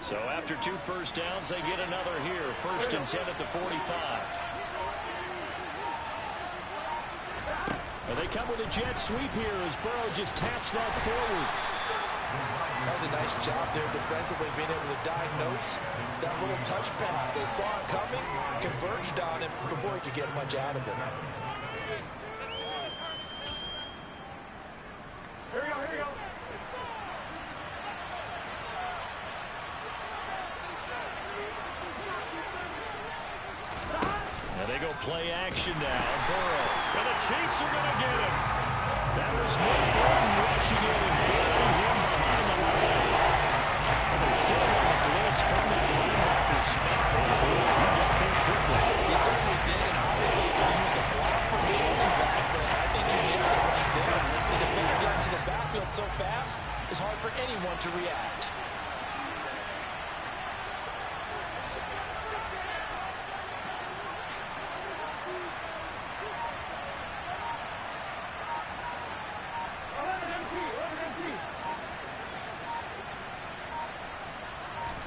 So after 2 first downs, they get another here. 1st and 10 at the 45. And they come with a jet sweep here as Burrow just taps that forward. That was a nice job there defensively, being able to diagnose that little touch pass. They saw it coming, converged on it before he could get much out of it. Here we go. Now they go play action now. Burrow. And the Chiefs are going to get him. That was Nick Burton rushing in and burying him behind the line. And they sit him on the blitz from that linebacker spot. He got there quickly. He certainly did, and obviously could have used a block from his running back, but I think he nailed it right there. The defender got into the backfield so fast, it's hard for anyone to react.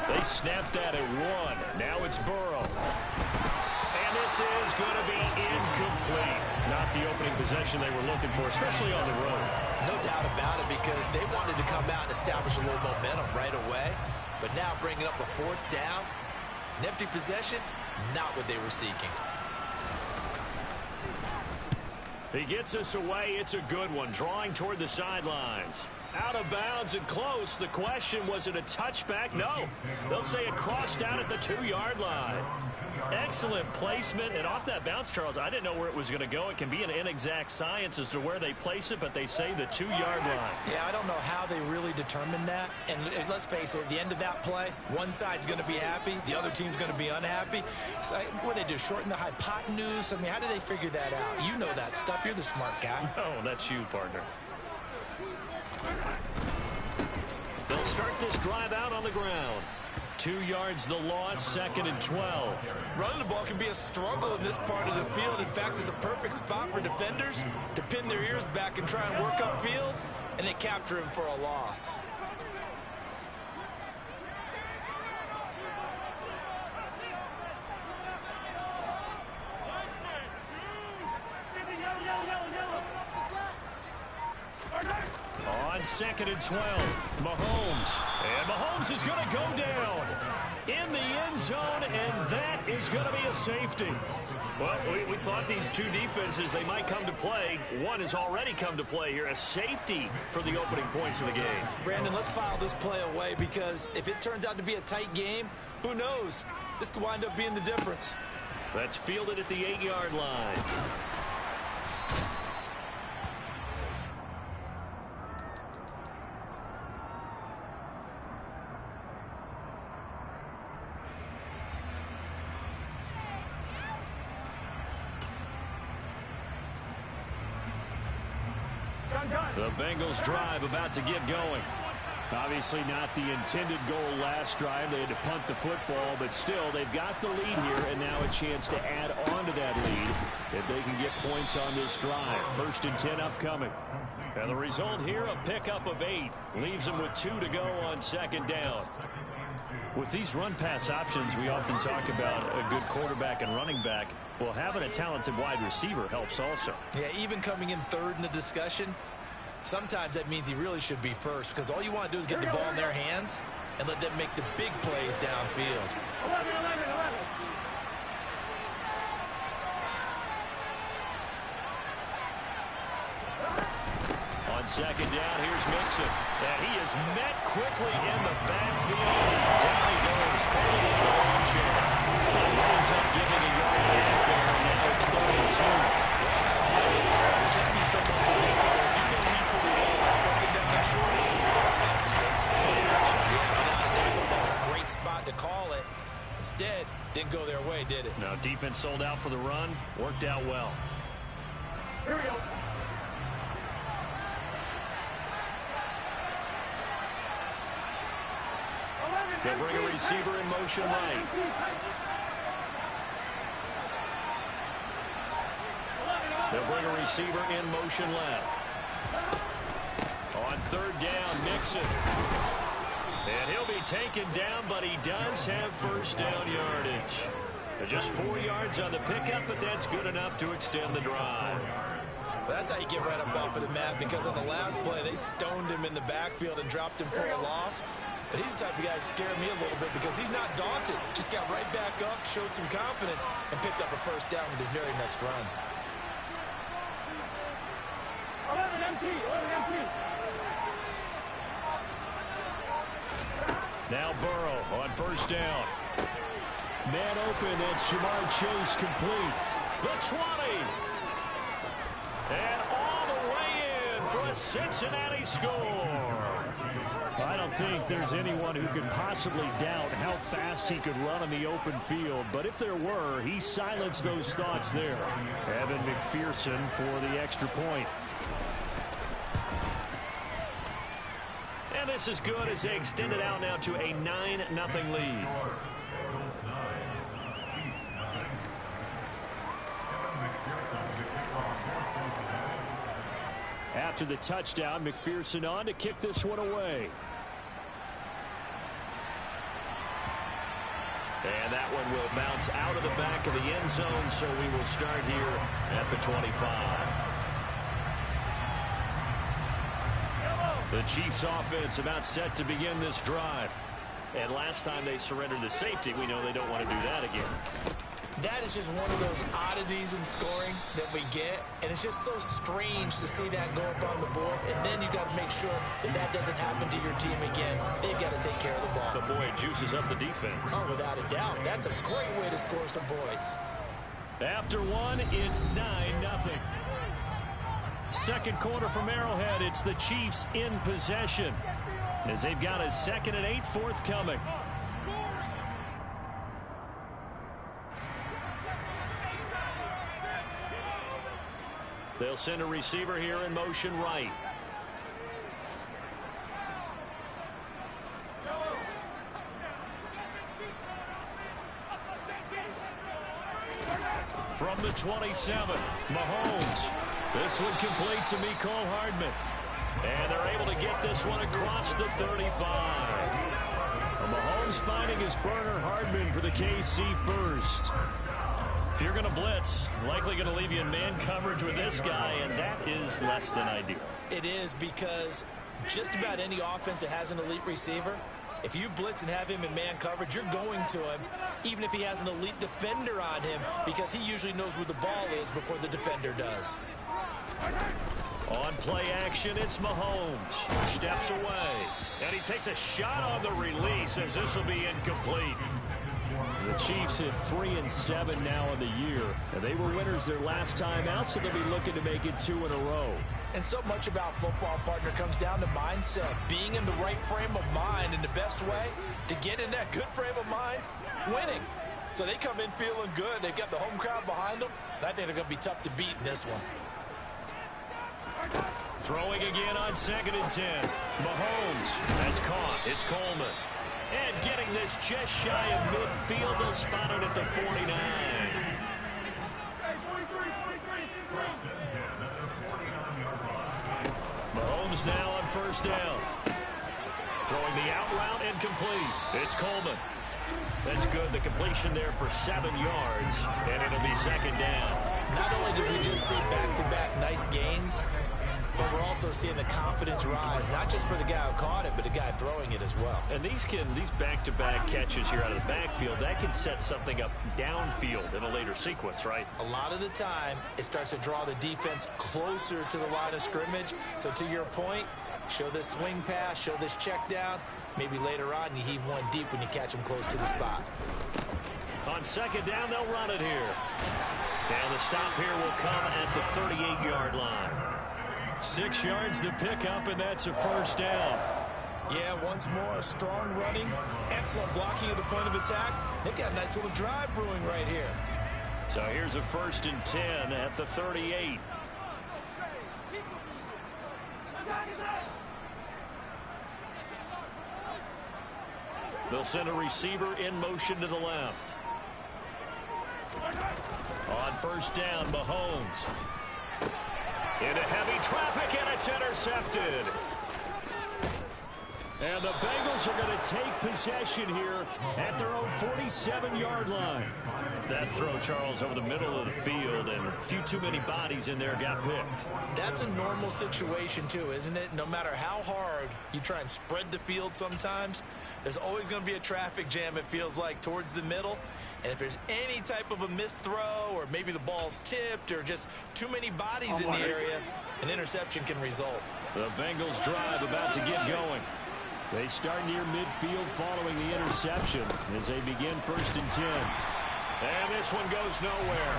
They snapped that at 1. Now it's Burrow. And this is going to be incomplete. Not the opening possession they were looking for, especially on the road. No doubt about it, because they wanted to come out and establish a little momentum right away. But now bringing up a 4th down, an empty possession, not what they were seeking. He gets us away. It's a good one. Drawing toward the sidelines. Out of bounds and close. The question, was it a touchback? No. They'll say it crossed out at the 2-yard line. Excellent placement. And off that bounce, Charles, I didn't know where it was going to go. It can be an inexact science as to where they place it, but they say the 2-yard line. Yeah, I don't know how they really determined that. And let's face it, at the end of that play, one side's going to be happy, the other team's going to be unhappy. So, what they do, shorten the hypotenuse? I mean, how do they figure that out? You know that stuff. You're the smart guy. Oh, that's you, partner. They'll start this drive out on the ground. 2 yards the loss, 2nd and 12. Running the ball can be a struggle in this part of the field. In fact, it's a perfect spot for defenders to pin their ears back and try and work upfield, and they capture him for a loss. On 2nd and 12, Mahomes. And Mahomes is going to go down in the end zone, and that is going to be a safety. Well, we thought these two defenses, they might come to play. One has already come to play here, a safety for the opening points of the game. Brandon, let's file this play away, because if it turns out to be a tight game, who knows? This could wind up being the difference. That's fielded at the 8-yard line. The Bengals drive about to get going. Obviously not the intended goal last drive. They had to punt the football, but still they've got the lead here, and now a chance to add on to that lead if they can get points on this drive. 1st and 10 upcoming. And the result here, a pickup of 8. Leaves them with 2 to go on 2nd down. With these run-pass options, we often talk about a good quarterback and running back. Well, having a talented wide receiver helps also. Yeah, even coming in 3rd in the discussion, sometimes that means he really should be 1st, because all you want to do is get the ball in their hands and let them make the big plays downfield. 11. On 2nd down, here's Mixon. And he is met quickly in the backfield. Down he goes, falling in the armchair. And winds up giving a yard back there. Now it's 32. It can't be so unpredictable. You know me pretty well on 2nd down and short. What I like to say. Yeah, without a doubt, though, that's a great spot to call it. Instead, didn't go their way, did it? No, defense sold out for the run. Worked out well. Here we go. They'll bring a receiver in motion right. They'll bring a receiver in motion left. On 3rd down, Mixon. And he'll be taken down, but he does have first down yardage. Just 4 yards on the pickup, but that's good enough to extend the drive. That's how you get right up off of the mat, because on the last play, they stoned him in the backfield and dropped him for a loss. But he's the type of guy that scared me a little bit because he's not daunted. Just got right back up, showed some confidence, and picked up a first down with his very next run. 11 empty, 11 empty. Now Burrow on first down. Man open, that's Jamar Chase complete. The 20. And all the way in for a Cincinnati score. I don't think there's anyone who could possibly doubt how fast he could run in the open field. But if there were, he silenced those thoughts there. Evan McPherson for the extra point. And this is good as they extend it out now to a 9-0 lead. After the touchdown, McPherson on to kick this one away. And that one will bounce out of the back of the end zone, so we will start here at the 25. The Chiefs offense about set to begin this drive. And last time they surrendered to safety, we know they don't want to do that again. That is just one of those oddities in scoring that we get, and it's just so strange to see that go up on the board, and then you got to make sure that that doesn't happen to your team again. They've got to take care of the ball. But boy, it juices up the defense. Oh, without a doubt. That's a great way to score some points. After one, it's 9-0. Second quarter from Arrowhead, it's the Chiefs in possession as they've got a 2nd and 8 forthcoming. They'll send a receiver here in motion right. From the 27, Mahomes. This one complete to Mecole Hardman. And they're able to get this one across the 35. Mahomes finding his burner Hardman for the KC first. If you're going to blitz, likely going to leave you in man coverage with this guy, and that is less than ideal. It is, because just about any offense that has an elite receiver, if you blitz and have him in man coverage, you're going to him, even if he has an elite defender on him, because he usually knows where the ball is before the defender does. On play action, it's Mahomes. Steps away, and he takes a shot on the release as this will be incomplete. The Chiefs at 3-7 now in the year, and they were winners their last time out, so they'll be looking to make it 2 in a row. And so much about football, partner, comes down to mindset. Being in the right frame of mind, and the best way to get in that good frame of mind, winning. So they come in feeling good. They've got the home crowd behind them. I think they're going to be tough to beat in this one. Throwing again on 2nd and 10. Mahomes. That's caught. It's Coleman. And getting this just shy of midfield. They'll spot it at the 49. Mahomes now on first down. Throwing the out route incomplete. It's Coleman. That's good. The completion there for 7 yards. And it'll be 2nd down. Not only did we just see back-to-back nice gains, but we're also seeing the confidence rise, not just for the guy who caught it, but the guy throwing it as well. And these back-to-back catches here out of the backfield, that can set something up downfield in a later sequence, right? A lot of the time, it starts to draw the defense closer to the line of scrimmage. So to your point, show this swing pass, show this check down. Maybe later on, you heave one deep when you catch them close to the spot. On 2nd down, they'll run it here. And the stop here will come at the 38-yard line. 6 yards to pick up, and that's a first down. Yeah, once more, strong running, excellent blocking at the point of attack. They've got a nice little drive brewing right here. So here's a 1st and 10 at the 38. They'll send a receiver in motion to the left. On first down, Mahomes. Into heavy traffic, and it's intercepted. And the Bengals are going to take possession here at their own 47-yard line. That throw, Charles, over the middle of the field, and a few too many bodies in there got picked. That's a normal situation, too, isn't it? No matter how hard you try and spread the field sometimes, there's always going to be a traffic jam, it feels like, towards the middle. And if there's any type of a missed throw, or maybe the ball's tipped, or just too many bodies in the area, an interception can result. The Bengals drive about to get going. They start near midfield following the interception as they begin 1st and 10. And this one goes nowhere.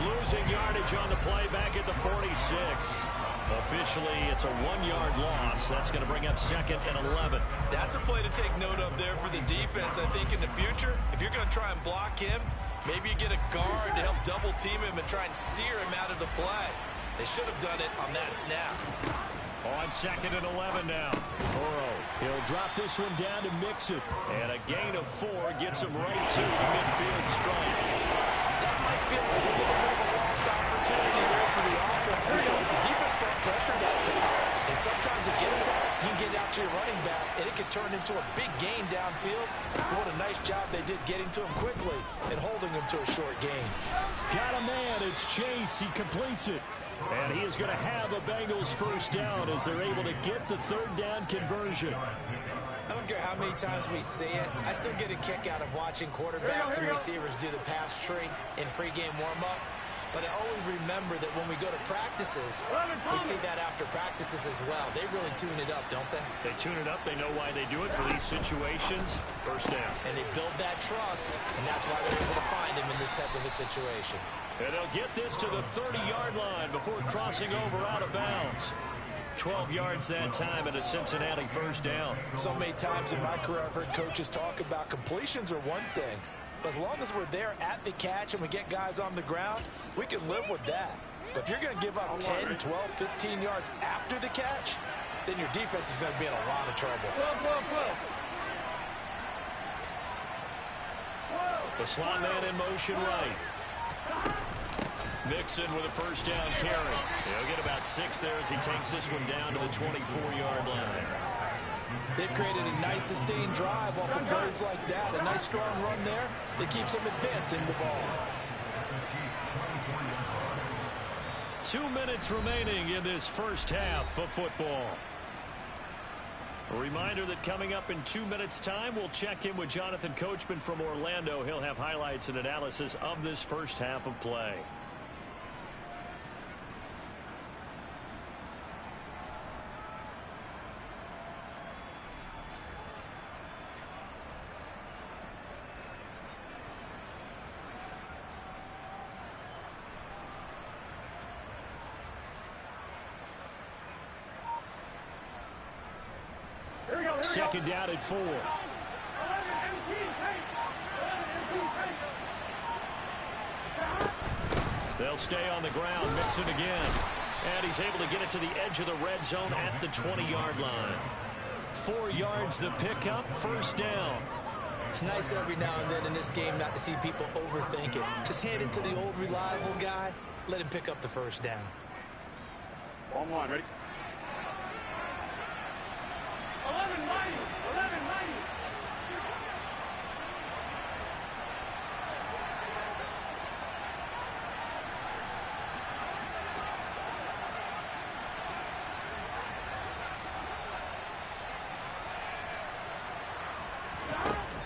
Losing yardage on the play back at the 46. Officially, it's a 1-yard loss. That's going to bring up 2nd and 11. That's a play to take note of there for the defense, I think, in the future. If you're going to try and block him, maybe you get a guard to help double team him and try and steer him out of the play. They should have done it on that snap. On 2nd and 11 now. Burrow, he'll drop this one down to Mixon. And a gain of 4 gets him right to the midfield stripe. That might feel like a little bit of a lost opportunity there for the offense because the defense brought pressure that time. And sometimes against that, you can get out to your running back, and it can turn into a big gain downfield. What a nice job they did getting to him quickly and holding him to a short gain. Got a man. It's Chase. He completes it. And he is going to have a Bengals 1st down as they're able to get the 3rd down conversion. I don't care how many times we see it. I still get a kick out of watching quarterbacks and receivers do the pass tree in pregame warm-up. But I always remember that when we go to practices, we see that after practices as well. They really tune it up, don't they? They tune it up. They know why they do it for these situations. 1st down. And they build that trust, and that's why they're able to find him in this type of a situation. And they'll get this to the 30-yard line before crossing over out of bounds. 12 yards that time and a Cincinnati 1st down. So many times in my career I've heard coaches talk about completions are one thing. But as long as we're there at the catch and we get guys on the ground, we can live with that. But if you're going to give up 10, 12, 15 yards after the catch, then your defense is going to be in a lot of trouble. The slot man in motion right. Mixon with a 1st down carry. He'll get about 6 there as he takes this one down to the 24-yard line. They've created a nice sustained drive off of plays like that. A nice strong run there that keeps them advancing the ball. 2 minutes remaining in this 1st half of football. A reminder that coming up in 2 minutes' time, we'll check in with Jonathan Coachman from Orlando. He'll have highlights and analysis of this 1st half of play. Second down at 4. They'll stay on the ground. Mixon again. And he's able to get it to the edge of the red zone at the 20-yard line. 4 yards the pickup. 1st down. It's nice every now and then in this game not to see people overthink it. Just hand it to the old reliable guy. Let him pick up the 1st down. On line, ready? 1190.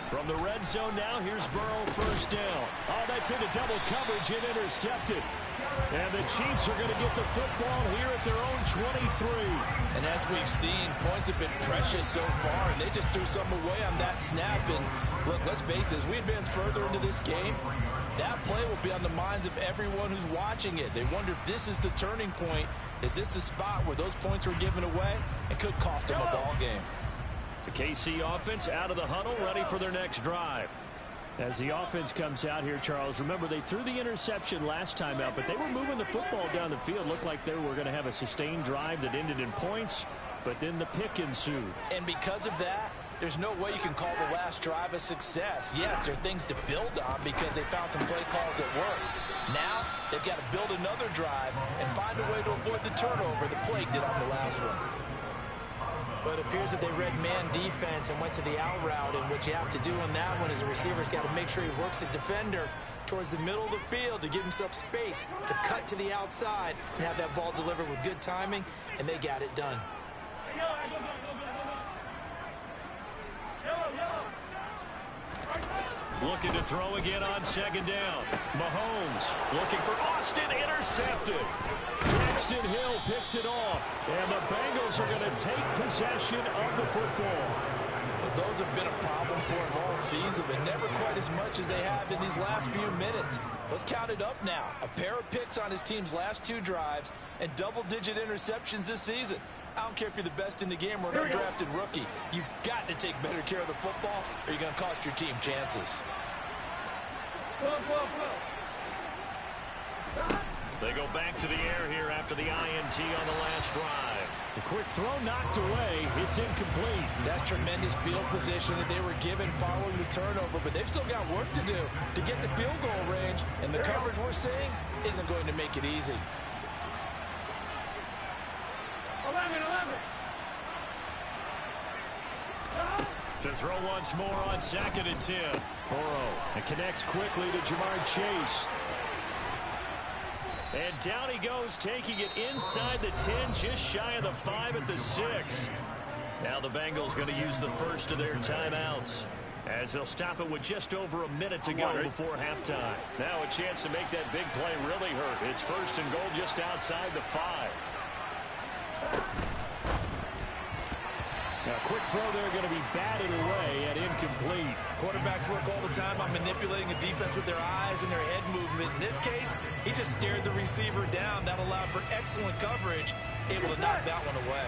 From the red zone now, here's Burrow 1st down. Oh, that's into double coverage and intercepted. And the Chiefs are going to get the football here at their own 23. And as we've seen, points have been precious so far, and they just threw some away on that snap. And look, let's face it, as we advance further into this game, that play will be on the minds of everyone who's watching it. They wonder if this is the turning point. Is this the spot where those points were given away? It could cost them a ball game. The KC offense out of the huddle, ready for their next drive. As the offense comes out here, Charles, remember they threw the interception last time out, but they were moving the football down the field. Looked like they were going to have a sustained drive that ended in points, but then the pick ensued. And because of that, there's no way you can call the last drive a success. Yes, there are things to build on because they found some play calls that worked. Now, they've got to build another drive and find a way to avoid the turnover the play did on the last one. But it appears that they read man defense and went to the out route, and what you have to do on that one is the receiver's got to make sure he works the defender towards the middle of the field to give himself space to cut to the outside and have that ball delivered with good timing, and they got it done. Looking to throw again on second down. Mahomes looking for Austin, intercepted. Braxton Hill picks it off, and the Bengals are going to take possession of the football. Well, those have been a problem for them all season, but never quite as much as they have in these last few minutes. Let's count it up now. A pair of picks on his team's last 2 drives and double-digit interceptions this season. I don't care if you're the best in the game or an undrafted rookie. You've got to take better care of the football, or you're going to cost your team chances. They go back to the air here after the INT on the last drive. The quick throw knocked away. It's incomplete. That's tremendous field position that they were given following the turnover, but they've still got work to do to get the field goal range, and the coverage we're seeing isn't going to make it easy. 11. To throw once more on 2nd and 10. Burrow. It connects quickly to Jamar Chase. And down he goes, taking it inside the 10, just shy of the 5 at the 6. Now the Bengals going to use the first of their timeouts, as they'll stop it with just over a minute to go before halftime. Now a chance to make that big play really hurt. It's 1st and goal just outside the 5. Now, quick throw there going to be batted away and incomplete. Quarterbacks work all the time on manipulating a defense with their eyes and their head movement. In this case, he just stared the receiver down. That allowed for excellent coverage, able to knock that one away.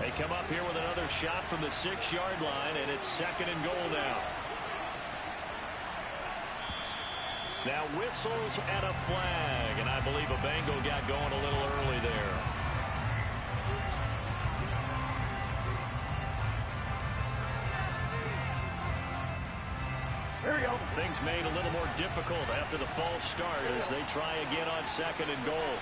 They come up here with another shot from the 6-yard line, and it's 2nd and goal now. Now whistles and a flag, and I believe a Bengal got going a little early there. Here we go. Things made a little more difficult after the false start as they try again on 2nd and goal.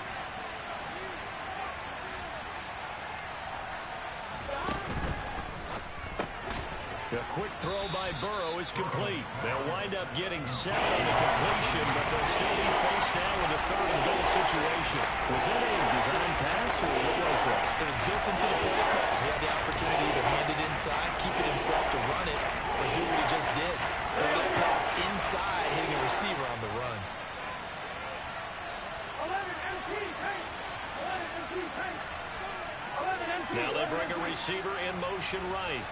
The quick throw by Burrow is complete. They'll wind up getting 7 on the completion, but they'll still be faced now with a 3rd and goal situation. Was that a design pass, or what was that? It was built into the play call. He had the opportunity to either hand it inside, keep it himself to run it, or do what he just did. Throw that pass inside, hitting a receiver on the run. 11 MT, tank. 11 MT, tank. 11 MT. Now they bring a receiver in motion right.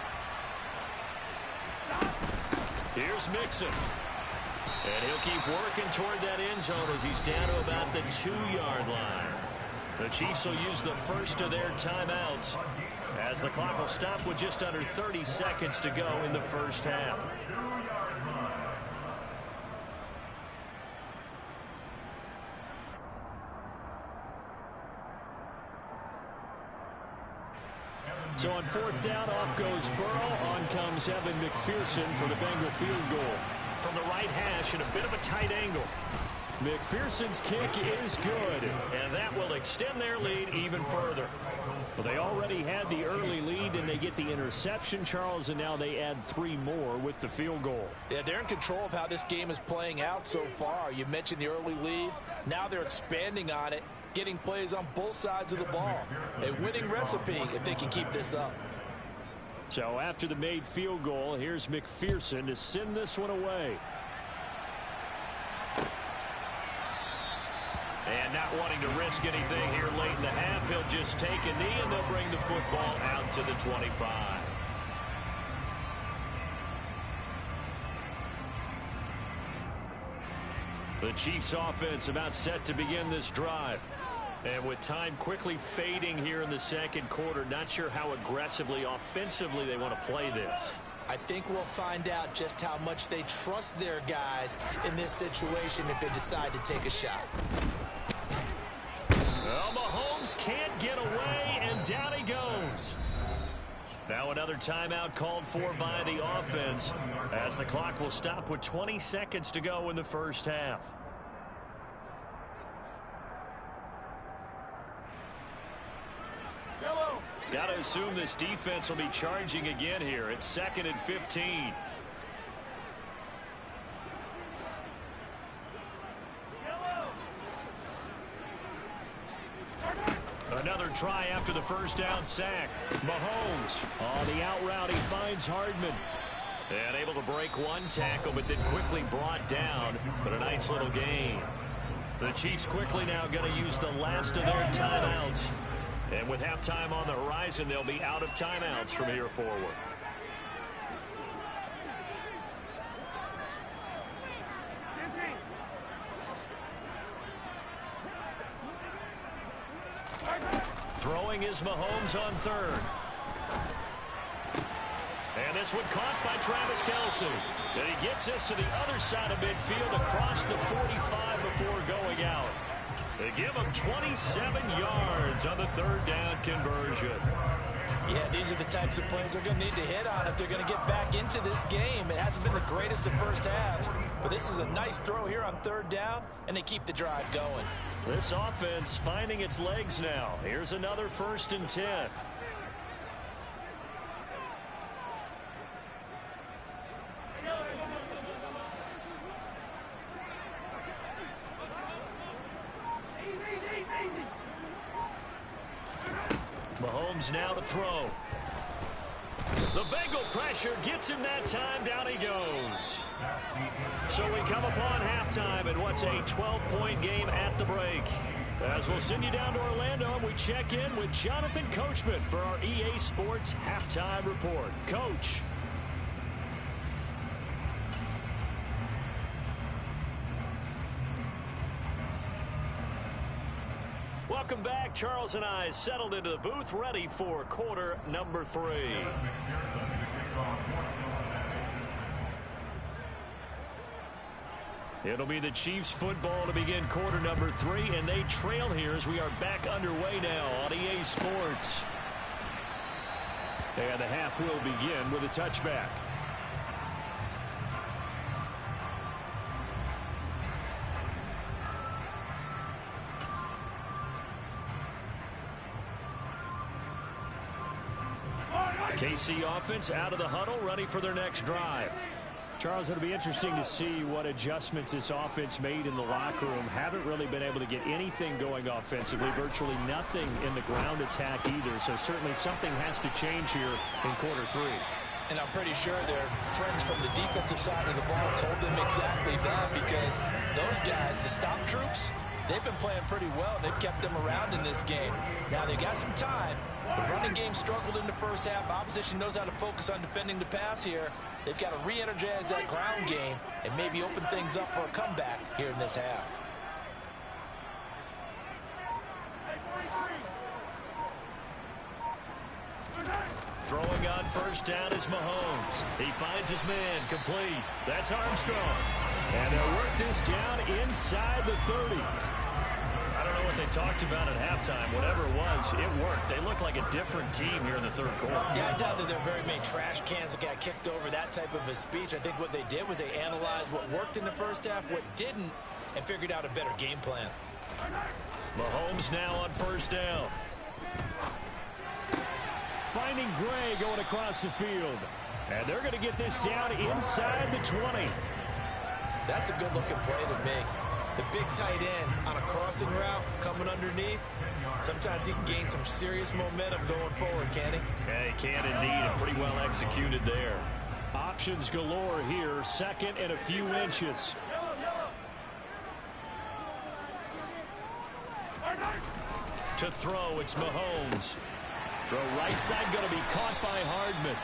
Here's Mixon. And he'll keep working toward that end zone as he's down to about the 2-yard line. The Chiefs will use the first of their timeouts, as the clock will stop with just under 30 seconds to go in the first half. So on 4th down, off goes Burrow. On comes Evan McPherson for the Bengal field goal. From the right hash and a bit of a tight angle. McPherson's kick is good, and that will extend their lead even further. Well, they already had the early lead, and they get the interception, Charles, and now they add 3 more with the field goal. Yeah, they're in control of how this game is playing out so far. You mentioned the early lead. Now they're expanding on it, getting plays on both sides of the ball. A winning recipe if they can keep this up. So after the made field goal, here's McPherson to send this one away. And not wanting to risk anything here late in the half, he'll just take a knee and they'll bring the football out to the 25. The Chiefs offense about set to begin this drive. And with time quickly fading here in the second quarter, not sure how aggressively, offensively they want to play this. I think we'll find out just how much they trust their guys in this situation if they decide to take a shot. Well, Mahomes can't get away, and down he goes. Now another timeout called for by the offense, as the clock will stop with 20 seconds to go in the first half. Yellow. Got to assume this defense will be charging again here. It's 2nd and 15. Another try after the first down sack. Mahomes on the out route. He finds Hardman. And able to break one tackle, but then quickly brought down. But a nice little gain. The Chiefs quickly now going to use the last of their timeouts. And with halftime on the horizon, they'll be out of timeouts from here forward. Throwing is Mahomes on 3rd. And this one caught by Travis Kelce. And he gets this to the other side of midfield across the 45 before going out. They give him 27 yards on the 3rd down conversion. Yeah, these are the types of plays they're going to need to hit on if they're going to get back into this game. It hasn't been the greatest of first halves, but this is a nice throw here on 3rd down, and they keep the drive going. This offense finding its legs now. Here's another 1st and 10. Mahomes now to throw. The Bengal pressure gets him that time. Down he goes. So we come upon halftime in what's a 12-point game at the break. As we'll send you down to Orlando, and we check in with Jonathan Coachman for our EA Sports Halftime Report. Coach. Welcome back. Charles and I settled into the booth, ready for quarter number 3. It'll be the Chiefs football to begin quarter number 3, and they trail here as we are back underway now on EA Sports. And the half will begin with a touchback. KC offense out of the huddle, ready for their next drive. Charles, it'll be interesting to see what adjustments this offense made in the locker room. Haven't really been able to get anything going offensively, virtually nothing in the ground attack either. So certainly something has to change here in quarter 3. And I'm pretty sure their friends from the defensive side of the ball told them exactly that, because those guys, the stop troops, they've been playing pretty well. They've kept them around in this game. Now, they've got some time. The running game struggled in the first half. Opposition knows how to focus on defending the pass here. They've got to re-energize that ground game and maybe open things up for a comeback here in this half. Throwing on first down is Mahomes. He finds his man, complete. That's Armstrong. And they'll work this down inside the 30. I don't know what they talked about at halftime. Whatever it was, it worked. They look like a different team here in the 3rd quarter. Yeah, I doubt that there are very many trash cans that got kicked over, that type of a speech. I think what they did was they analyzed what worked in the first half, what didn't, and figured out a better game plan. Mahomes now on first down. Finding Gray going across the field. And they're going to get this down inside the 20. That's a good-looking play to me. The big tight end on a crossing route coming underneath. Sometimes he can gain some serious momentum going forward, can he? Yeah, he can indeed, and pretty well executed there. Options galore here, 2nd and a few inches. To throw, it's Mahomes. Throw right side going to be caught by Hardman.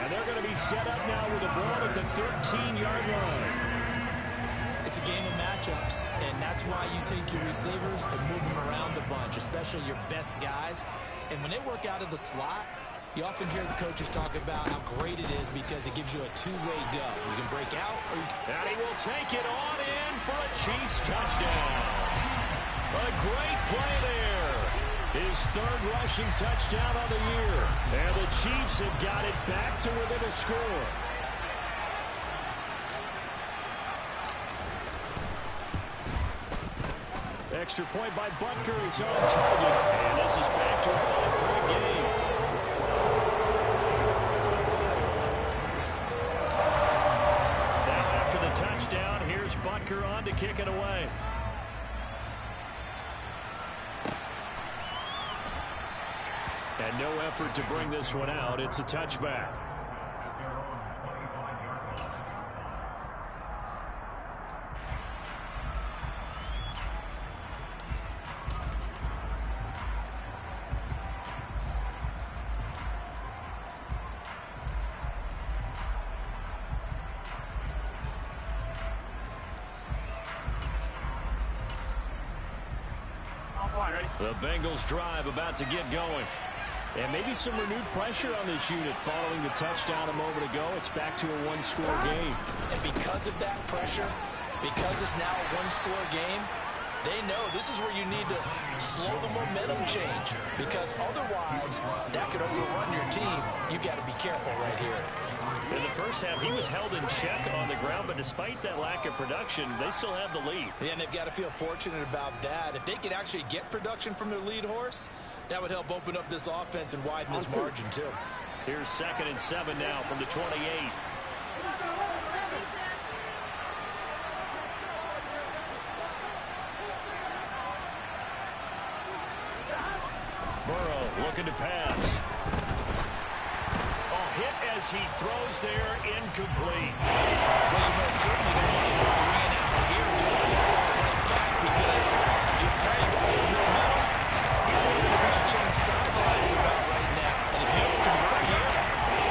And they're going to be set up now with the ball at the 13-yard line. It's a game of matchups, and that's why you take your receivers and move them around a bunch, especially your best guys. And when they work out of the slot, you often hear the coaches talk about how great it is because it gives you a two-way go. You can break out, or you can... And he will take it on in for a Chiefs touchdown. A great play there. His 3rd rushing touchdown on the year. And the Chiefs have got it back to within a score. Extra point by Butker. He's on target. And this is back to a 5-point game. touchdown. Here's Butker on to kick it away. And no effort to bring this one out. It's a touchback. The Bengals drive about to get going. And maybe some renewed pressure on this unit following the touchdown a moment ago. It's back to a one-score game. And because of that pressure, because it's now a one-score game, they know this is where you need to slow the momentum change. Because otherwise, that could overrun your team. You've got to be careful right here. In the first half, he was held in check on the ground, but despite that lack of production, they still have the lead. Yeah, and they've got to feel fortunate about that. If they could actually get production from their lead horse, that would help open up this offense and widen this margin, too. Here's 2nd and 7 now from the 28. Burrow looking to pass. Hit as he throws there, incomplete. Well, you most certainly don't want to go 3 and out here and get the football right back because you're trying to hold momentum. He's wondering if he should change sidelines about right now. And if you don't convert here,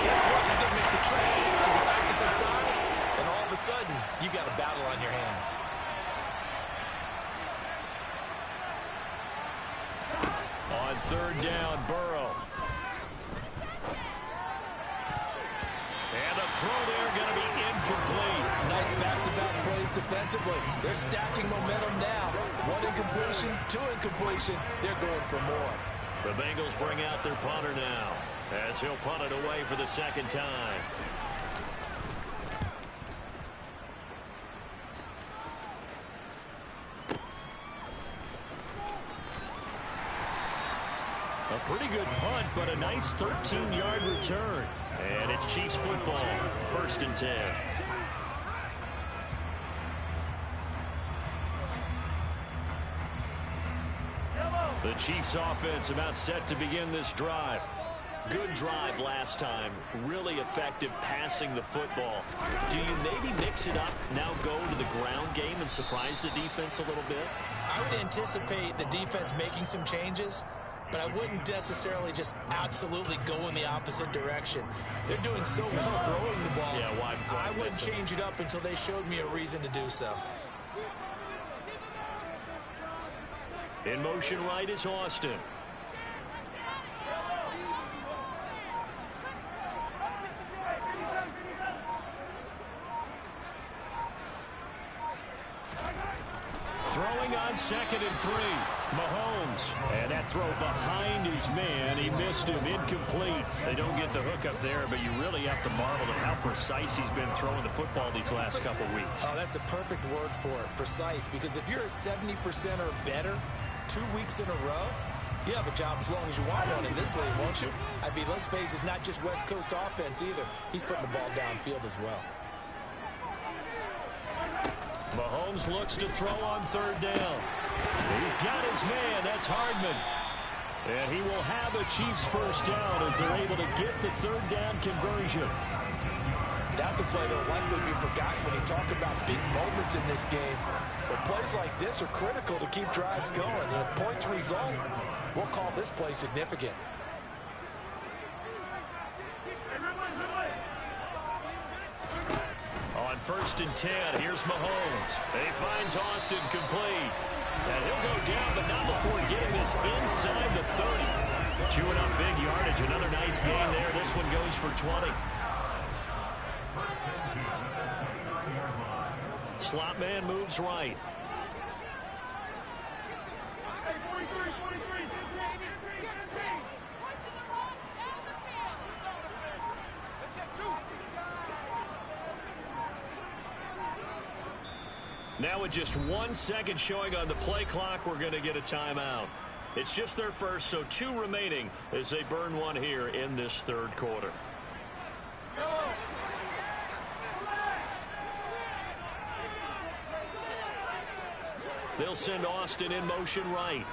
guess what? He's going to make the trip to the opposite side, and all of a sudden, you got a battle on your hands. On 3rd down, Burrow. And the throw there going to be incomplete. Nice back-to-back plays defensively. They're stacking momentum now. 1 incompletion, 2 incompletion. They're going for more. The Bengals bring out their punter now as he'll punt it away for the 2nd time. A pretty good punt, but a nice 13-yard return. And it's Chiefs football, 1st and 10. The Chiefs offense about set to begin this drive. Good drive last time. Really effective passing the football. Do you maybe mix it up, now go to the ground game and surprise the defense a little bit? I would anticipate the defense making some changes, but I wouldn't necessarily just absolutely go in the opposite direction. They're doing so well throwing the ball. Yeah, why I wouldn't change it up until they showed me a reason to do so. In motion right is Austin. Throwing on 2nd and 3. Mahomes. And that throw behind his man. He missed him. Incomplete. They don't get the hook up there, but you really have to marvel at how precise he's been throwing the football these last couple weeks. Oh, that's the perfect word for it. Precise. Because if you're at 70% or better 2 weeks in a row, you have a job as long as you want one in this league, won't you? I mean, let's face it, it's not just West Coast offense either. He's putting the ball downfield as well. Mahomes looks to throw on 3rd down. He's got his man. That's Hardman. And he will have a Chiefs 1st down as they're able to get the 3rd down conversion. That's a play that will likely be forgotten when you talk about big moments in this game. But plays like this are critical to keep drives going. And if points result, we'll call this play significant. On 1st and 10, here's Mahomes. He finds Austin complete. And he'll go down, but not before getting this inside the 30. Chewing up big yardage. Another nice gain there. This one goes for 20. Slot man moves right. Now with just 1 second showing on the play clock, we're going to get a timeout. It's just their first, so 2 remaining as they burn one here in this 3rd quarter. They'll send Austin in motion right.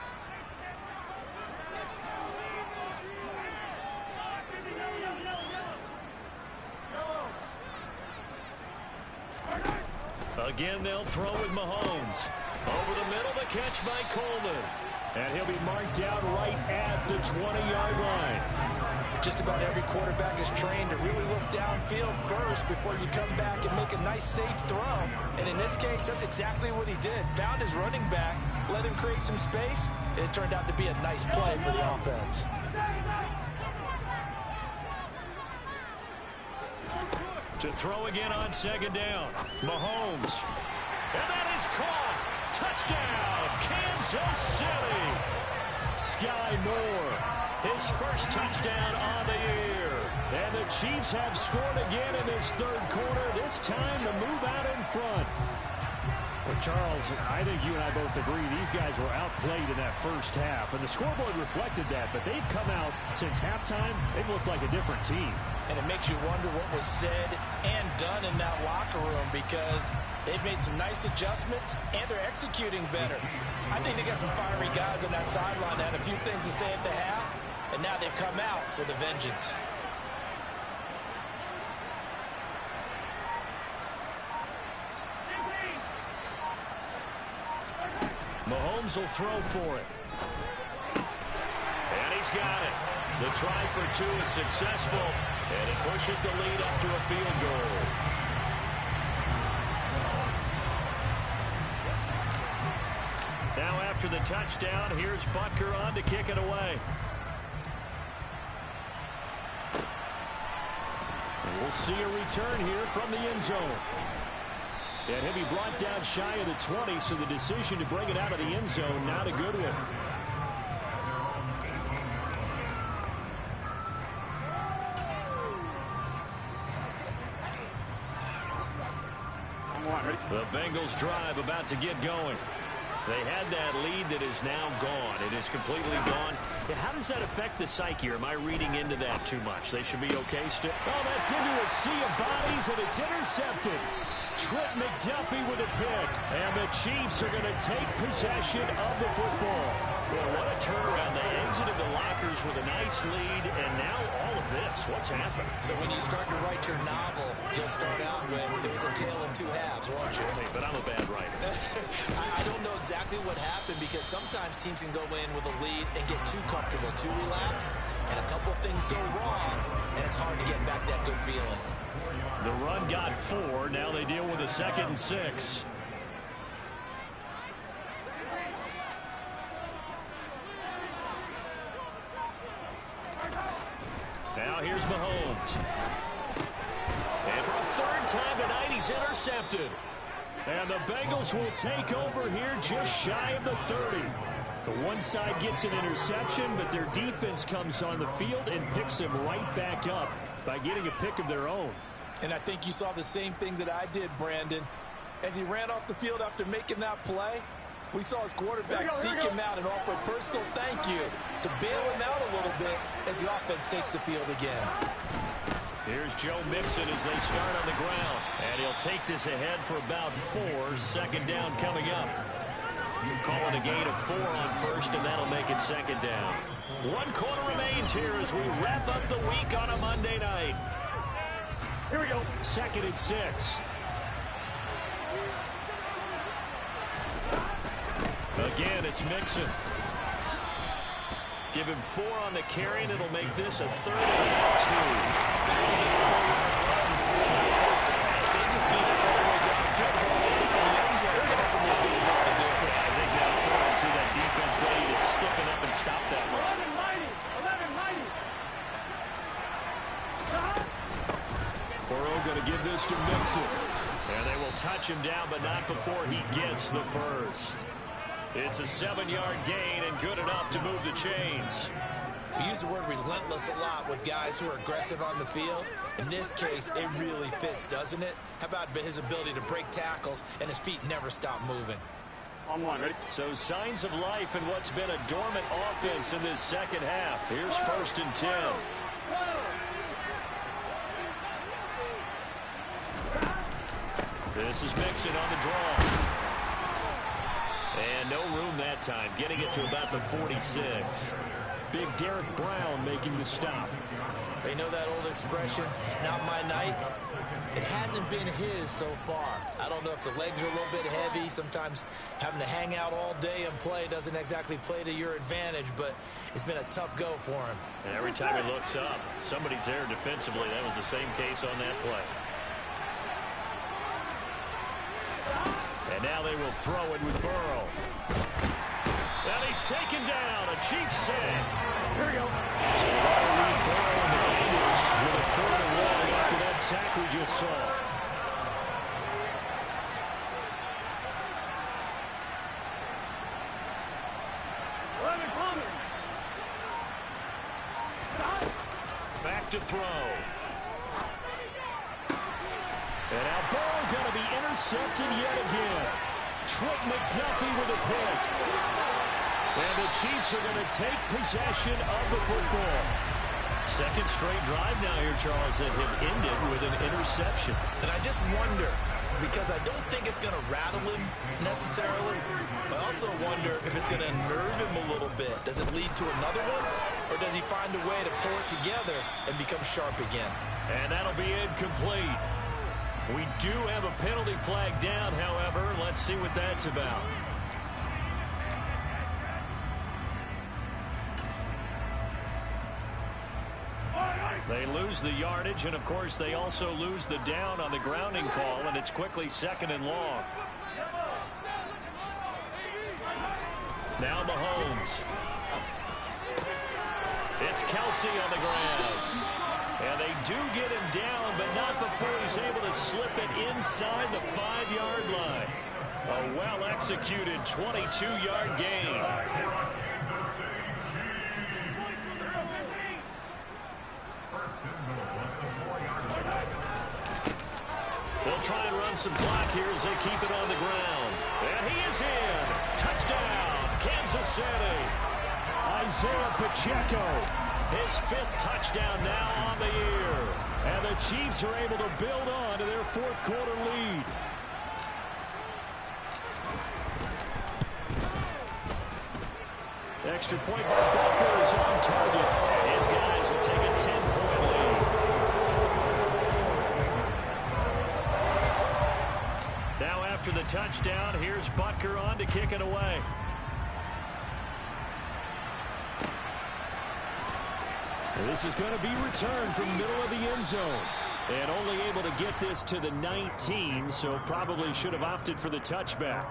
Again, they'll throw with Mahomes. Over the middle, the catch by Coleman. And he'll be marked down right at the 20-yard line. Just about every quarterback is trained to really look downfield first before you come back and make a nice, safe throw. And in this case, that's exactly what he did. Found his running back, let him create some space, and it turned out to be a nice play for the offense. To throw again on second down. Mahomes. And that is caught. Touchdown, Kansas City. Sky Moore, his first touchdown on the year. And the Chiefs have scored again in this third quarter, this time to move out in front. Well, Charles, I think you and I both agree these guys were outplayed in that first half, and the scoreboard reflected that, but they've come out since halftime. They've looked like a different team. And it makes you wonder what was said and done in that locker room, because they've made some nice adjustments and they're executing better. I think they got some fiery guys on that sideline that had a few things to say at the half, and now they've come out with a vengeance. Mahomes will throw for it. And he's got it. The try for two is successful, and it pushes the lead up to a field goal. Now after the touchdown, here's Butker on to kick it away. And we'll see a return here from the end zone. And he'll be brought down shy of the 20, so the decision to bring it out of the end zone, not a good one. The Bengals drive about to get going. They had that lead that is now gone. It is completely gone. How does that affect the psyche? Or am I reading into that too much? They should be okay still. Oh, that's into a sea of bodies, and it's intercepted. Trent McDuffie with a pick. And the Chiefs are going to take possession of the football. Well, what a turnaround. They exited the lockers with a nice lead, and now all of this. What's happened? So when you start to write your novel, you'll start out with, it was a tale of two halves, won't you? But I'm a bad writer. I don't know exactly what happened, because sometimes teams can go in with a lead and get too comfortable, too relaxed, and a couple things go wrong, and it's hard to get back that good feeling. The run got 4. Now they deal with a 2nd and 6. Now here's Mahomes. And for a third time tonight, he's intercepted. And the Bengals will take over here just shy of the 30. The one side gets an interception, but their defense comes on the field and picks them right back up by getting a pick of their own. And I think you saw the same thing that I did, Brandon. As he ran off the field after making that play, we saw his quarterback seek him out and offer a personal thank you to bail him out a little bit as the offense takes the field again. Here's Joe Mixon as they start on the ground. And he'll take this ahead for about 4. 2nd down coming up. Call it a gain of 4 on first, and that'll make it 2nd down. 1 quarter remains here as we wrap up the week on a Monday night. Here we go. 2nd and 6. Again, it's Mixon. Give him 4 on the carry, and it'll make this a 3rd and 2. They just do that all the way downfield. It's up in the end zone. That's a little difficult to do. I think now 4 and 2, that defense ready to stiffen up and stop that run. 11-90. Burrow going to give this to Mixon. And they will touch him down, but not before he gets the first. It's a 7-yard gain and good enough to move the chains. We use the word relentless a lot with guys who are aggressive on the field. In this case, it really fits, doesn't it? How about his ability to break tackles and his feet never stop moving? On one, ready? So signs of life in what's been a dormant offense in this second half. Here's 1st and 10. This is Mixon on the draw. And no room that time, getting it to about the 46. Big Derek Brown making the stop. They know that old expression, it's not my night. It hasn't been his so far. I don't know if the legs are a little bit heavy. Sometimes having to hang out all day and play doesn't exactly play to your advantage, but it's been a tough go for him. And every time he looks up, somebody's there defensively. That was the same case on that play. And now they will throw it with Burrow. And he's taken down. A Chiefs sack. Here we go. So that'll leave Burrow and the Bengals with a 3rd and long after that sack we just saw. Back to throw. And now Burrow going to be intercepted yet again. Trent McDuffie with a pick. And the Chiefs are going to take possession of the football. Second straight drive now here, Charles, that have ended with an interception. And I just wonder, because I don't think it's going to rattle him necessarily, but I also wonder if it's going to nerve him a little bit. Does it lead to another one, or does he find a way to pull it together and become sharp again? And that'll be incomplete. We do have a penalty flag down, however. Let's see what that's about. They lose the yardage, and of course they also lose the down on the grounding call, and it's quickly 2nd and long. Now Mahomes. It's Kelsey on the ground. And they do get him down, but not before he's able to slip it inside the 5-yard line. A well-executed 22-yard gain. They'll try and run some clock here as they keep it on the ground. And he is in. Touchdown, Kansas City. Isaiah Pacheco. His 5th touchdown now on the year. And the Chiefs are able to build on to their 4th quarter lead. Extra point by Booker is on target. His guys will take a 10-point lead. Now after the touchdown, here's Butker on to kick it away. This is going to be returned from middle of the end zone. And only able to get this to the 19, so probably should have opted for the touchback.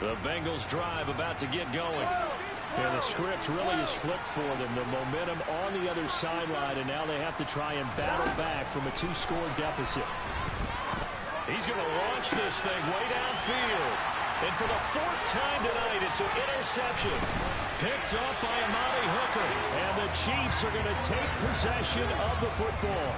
The Bengals drive about to get going. And the script really is flipped for them. The momentum on the other sideline, and now they have to try and battle back from a 2-score deficit. He's going to launch this thing way downfield. And for the 4th time tonight, it's an interception. Picked up by Amani Hooker. And the Chiefs are going to take possession of the football.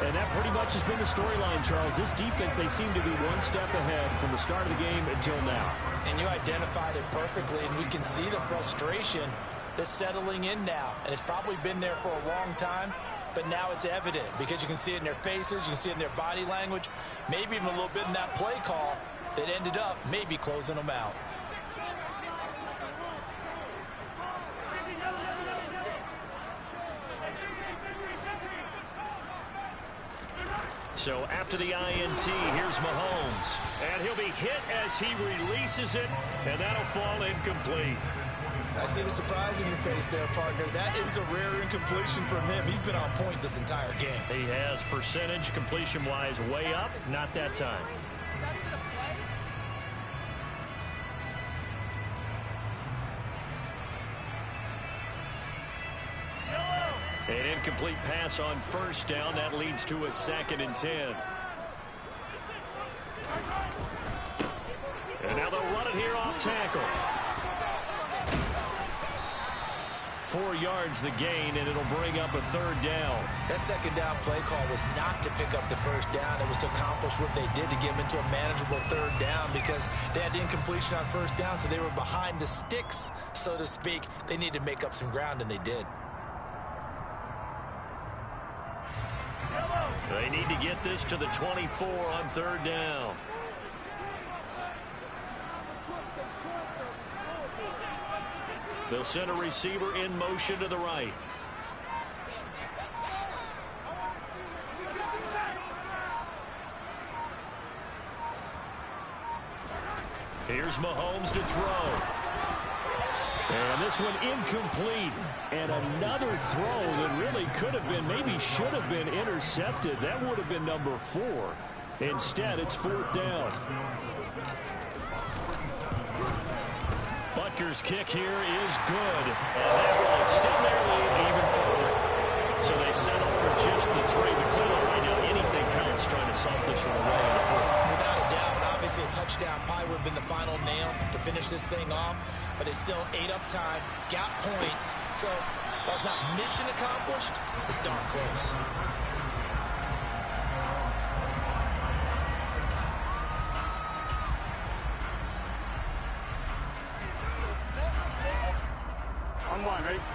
And that pretty much has been the storyline, Charles. This defense, they seem to be one step ahead from the start of the game until now. And you identified it perfectly, and we can see the frustration that's settling in now. And it's probably been there for a long time. But now it's evident because you can see it in their faces, you can see it in their body language, maybe even a little bit in that play call that ended up maybe closing them out. So after the INT, here's Mahomes. And he'll be hit as he releases it, and that'll fall incomplete. I see the surprise in your face there, partner. That is a rare incompletion from him. He's been on point this entire game. He has percentage completion-wise way up, not that time. An incomplete pass on 1st down. That leads to a 2nd and 10. And now they'll run it here off tackle. 4 yards the gain, and it'll bring up a 3rd down. That 2nd down play call was not to pick up the 1st down. It was to accomplish what they did to get them into a manageable 3rd down because they had incompletion on 1st down, so they were behind the sticks, so to speak. They needed to make up some ground, and they did. They need to get this to the 24 on third down. They'll send a receiver in motion to the right. Here's Mahomes to throw. And this one incomplete. And another throw that really could have been, maybe should have been intercepted. That would have been number 4. Instead, it's fourth down. Butker's kick here is good. And that will extend their lead even further. So they settle for just the 3. But clearly right now, anything counts trying to solve this one away in the 4th. Without a doubt, obviously a touchdown probably would have been the final nail to finish this thing off. But it's still 8 up time, got points. So while it's not mission accomplished, it's darn close.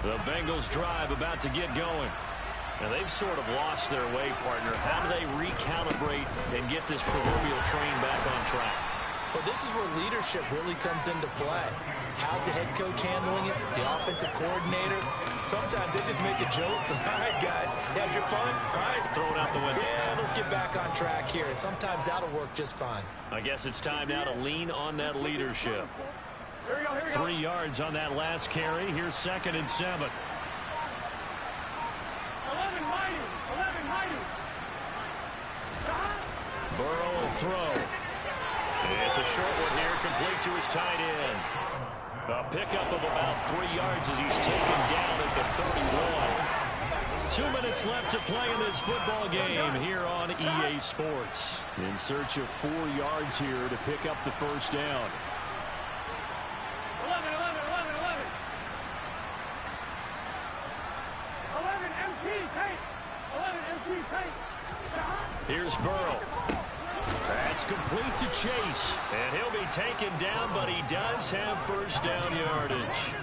The Bengals drive about to get going. Now they've sort of lost their way, partner. How do they recalibrate and get this proverbial train back on track? Well, this is where leadership really comes into play. How's the head coach handling it? The offensive coordinator? Sometimes they just make a joke. All right, guys, you had your fun? All right. Throw it out the window. Yeah, let's get back on track here. And sometimes that'll work just fine. I guess it's time now to lean on that leadership. 3 yards on that last carry. Here's 2nd and 7. 11 mighty. 11 mighty. Burrow will throw. It's a short one here, complete to his tight end. A pickup of about 3 yards as he's taken down at the 31. 2 minutes left to play in this football game here on EA Sports. In search of 4 yards here to pick up the first down. 11 MT tank. 11 MT tank. Here's Burrow. That's complete to Chase. And he'll be taken down, but he does have first down yardage.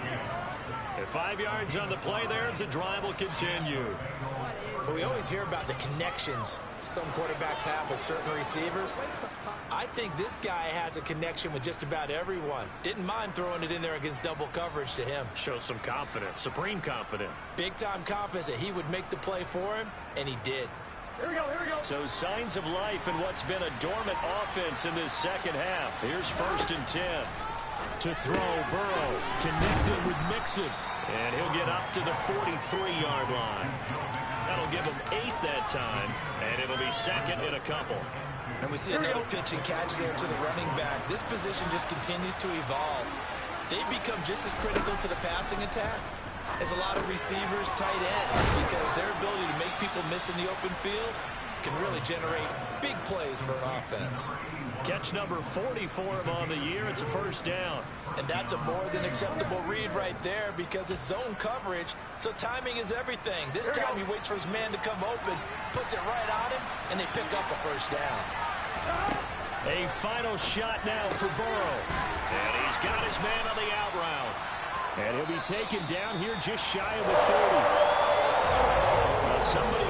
At 5 yards on the play there, as the drive will continue. But we always hear about the connections some quarterbacks have with certain receivers. I think this guy has a connection with just about everyone. Didn't mind throwing it in there against double coverage to him. Shows some confidence, supreme confidence. Big-time confidence that he would make the play for him, and he did. Here we go. So signs of life in what's been a dormant offense in this second half. Here's 1st and 10. To throw, Burrow connected with Mixon. And he'll get up to the 43-yard line. That'll give him 8 that time, and it'll be 2nd and a couple. And we see another pitch and catch there to the running back. This position just continues to evolve. They become just as critical to the passing attack as a lot of receivers, tight ends, because their ability to make people miss in the open field can really generate big plays for an offense. Catch number 40 for him on the year. It's a first down. And that's a more than acceptable read right there because it's zone coverage, so timing is everything. This time he waits for his man to come open, puts it right on him, and they pick up a first down. A final shot now for Burrow. And he's got his man on the out route. And he'll be taken down here just shy of the 30. Somebody